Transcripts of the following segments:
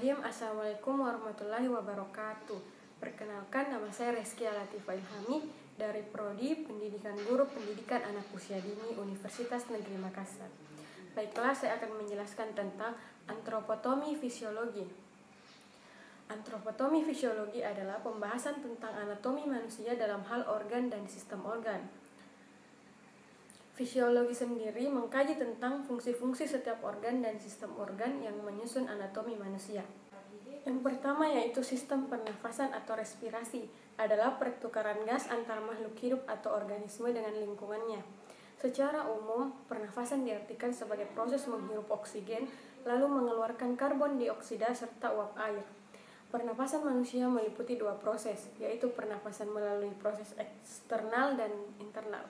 Bismillahirrahmanirrahim. Assalamualaikum warahmatullahi wabarakatuh. Perkenalkan, nama saya Rezkia Latifah Ilhami dari Prodi Pendidikan Guru Pendidikan Anak Usia Dini Universitas Negeri Makassar. Baiklah, saya akan menjelaskan tentang antropotomi fisiologi. Antropotomi fisiologi adalah pembahasan tentang anatomi manusia dalam hal organ dan sistem organ. Fisiologi sendiri mengkaji tentang fungsi-fungsi setiap organ dan sistem organ yang menyusun anatomi manusia. Yang pertama yaitu sistem pernafasan atau respirasi, adalah pertukaran gas antar makhluk hidup atau organisme dengan lingkungannya. Secara umum, pernafasan diartikan sebagai proses menghirup oksigen lalu mengeluarkan karbon dioksida serta uap air. Pernafasan manusia meliputi dua proses, yaitu pernafasan melalui proses eksternal dan internal.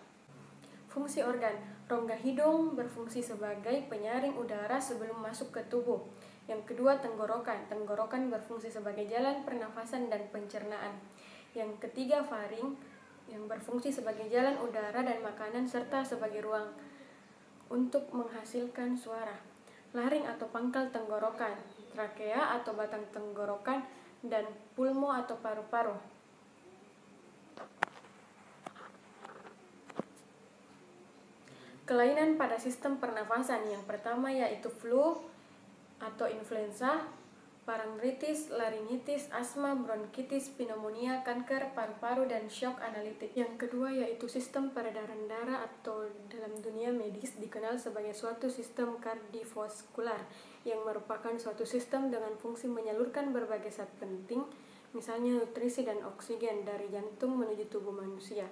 Fungsi organ, rongga hidung berfungsi sebagai penyaring udara sebelum masuk ke tubuh. Yang kedua, tenggorokan berfungsi sebagai jalan pernafasan dan pencernaan. Yang ketiga, faring yang berfungsi sebagai jalan udara dan makanan serta sebagai ruang untuk menghasilkan suara. Laring atau pangkal tenggorokan, trakea atau batang tenggorokan, dan pulmo atau paru-paru. Kelainan pada sistem pernafasan yang pertama yaitu flu atau influenza, parantritis, laringitis, asma, bronkitis, pneumonia, kanker paru-paru, dan shock analitik. Yang kedua yaitu sistem peredaran darah atau dalam dunia medis dikenal sebagai suatu sistem kardiovaskular yang merupakan suatu sistem dengan fungsi menyalurkan berbagai zat penting, misalnya nutrisi dan oksigen dari jantung menuju tubuh manusia.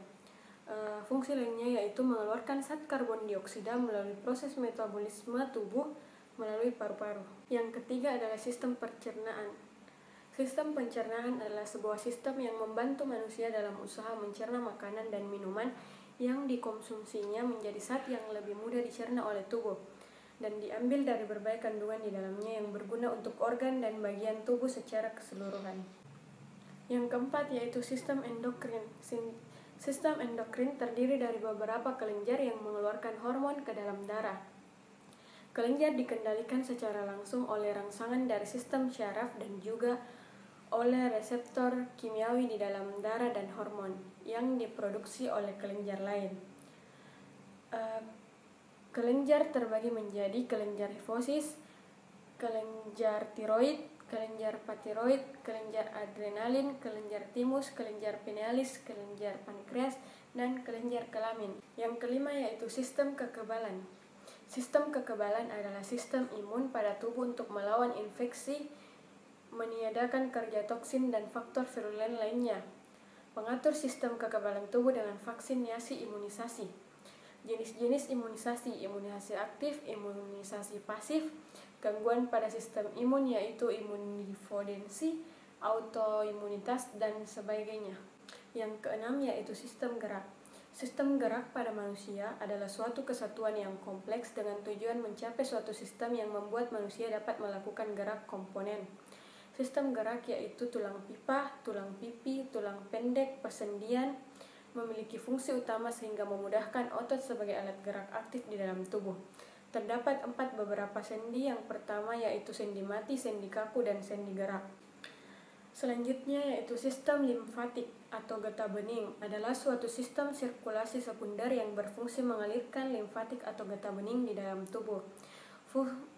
Fungsi lainnya yaitu mengeluarkan zat karbon dioksida melalui proses metabolisme tubuh melalui paru-paru. Yang ketiga adalah sistem pencernaan. Sistem pencernaan adalah sebuah sistem yang membantu manusia dalam usaha mencerna makanan dan minuman yang dikonsumsinya menjadi zat yang lebih mudah dicerna oleh tubuh dan diambil dari berbagai kandungan di dalamnya yang berguna untuk organ dan bagian tubuh secara keseluruhan. Yang keempat yaitu sistem endokrin. Sistem endokrin terdiri dari beberapa kelenjar yang mengeluarkan hormon ke dalam darah. Kelenjar dikendalikan secara langsung oleh rangsangan dari sistem syaraf dan juga oleh reseptor kimiawi di dalam darah dan hormon yang diproduksi oleh kelenjar lain. Kelenjar terbagi menjadi kelenjar hifosis, kelenjar tiroid, kelenjar patiroid, kelenjar adrenalin, kelenjar timus, kelenjar pinealis, kelenjar pankreas, dan kelenjar kelamin. Yang kelima yaitu sistem kekebalan. Sistem kekebalan adalah sistem imun pada tubuh untuk melawan infeksi, meniadakan kerja toksin dan faktor virulen lainnya. Mengatur sistem kekebalan tubuh dengan vaksinasi imunisasi. Jenis-jenis imunisasi, imunisasi aktif, imunisasi pasif, gangguan pada sistem imun yaitu imunifodensi, autoimunitas, dan sebagainya. Yang keenam yaitu sistem gerak. Sistem gerak pada manusia adalah suatu kesatuan yang kompleks dengan tujuan mencapai suatu sistem yang membuat manusia dapat melakukan gerak komponen. Sistem gerak yaitu tulang pipa, tulang pipi, tulang pendek, persendian, memiliki fungsi utama sehingga memudahkan otot sebagai alat gerak aktif di dalam tubuh. Terdapat 4 beberapa sendi, yang pertama yaitu sendi mati, sendi kaku, dan sendi gerak. Selanjutnya yaitu sistem limfatik atau getah bening, adalah suatu sistem sirkulasi sekunder yang berfungsi mengalirkan limfatik atau getah bening di dalam tubuh.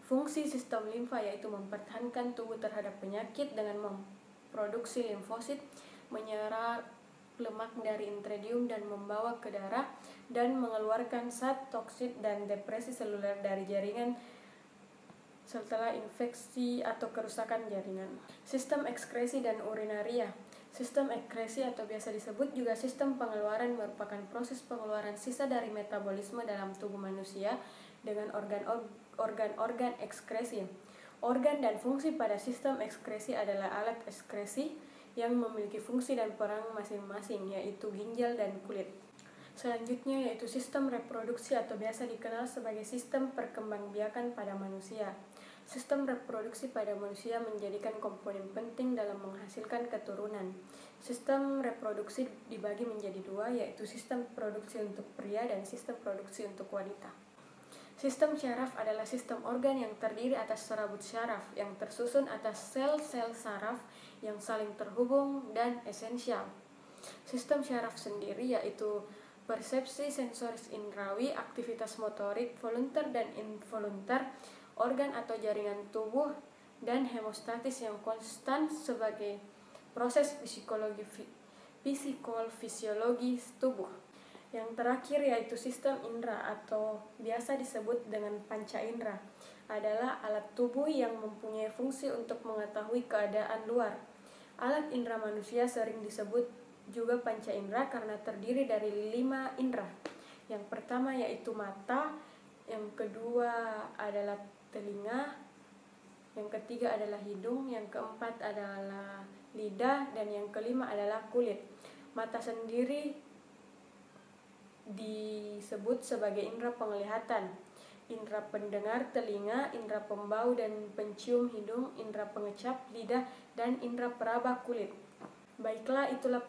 Fungsi sistem limfa yaitu mempertahankan tubuh terhadap penyakit dengan memproduksi limfosit, menyerap lemak dari intradium dan membawa ke darah, dan mengeluarkan zat toksit dan depresi seluler dari jaringan setelah infeksi atau kerusakan jaringan. Sistem ekskresi dan urinaria. Sistem ekskresi atau biasa disebut juga sistem pengeluaran merupakan proses pengeluaran sisa dari metabolisme dalam tubuh manusia dengan organ-organ ekskresi. Organ dan fungsi pada sistem ekskresi adalah alat ekskresi yang memiliki fungsi dan peran masing-masing, yaitu ginjal dan kulit. Selanjutnya yaitu sistem reproduksi atau biasa dikenal sebagai sistem perkembangbiakan pada manusia. Sistem reproduksi pada manusia menjadikan komponen penting dalam menghasilkan keturunan. Sistem reproduksi dibagi menjadi dua, yaitu sistem produksi untuk pria dan sistem produksi untuk wanita. Sistem syaraf adalah sistem organ yang terdiri atas serabut syaraf yang tersusun atas sel-sel saraf yang saling terhubung dan esensial. Sistem syaraf sendiri yaitu persepsi sensoris indrawi, aktivitas motorik volunter dan involunter, organ atau jaringan tubuh, dan hemostatis yang konstan sebagai proses psikofisiologi tubuh. Yang terakhir yaitu sistem indera atau biasa disebut dengan panca indera, adalah alat tubuh yang mempunyai fungsi untuk mengetahui keadaan luar. Alat indera manusia sering disebut juga panca indera karena terdiri dari 5 indera. Yang pertama yaitu mata, yang kedua adalah telinga, yang ketiga adalah hidung, yang keempat adalah lidah, dan yang kelima adalah kulit. Mata sendiri disebut sebagai indera penglihatan, indera pendengar telinga, indera pembau dan pencium hidung, indera pengecap lidah, dan indera peraba kulit. Baiklah, itulah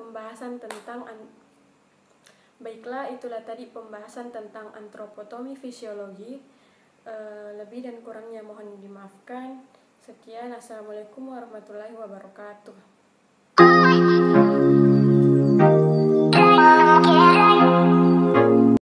tadi pembahasan tentang antropotomi fisiologi. Lebih dan kurangnya mohon dimaafkan. Sekian, assalamualaikum warahmatullahi wabarakatuh.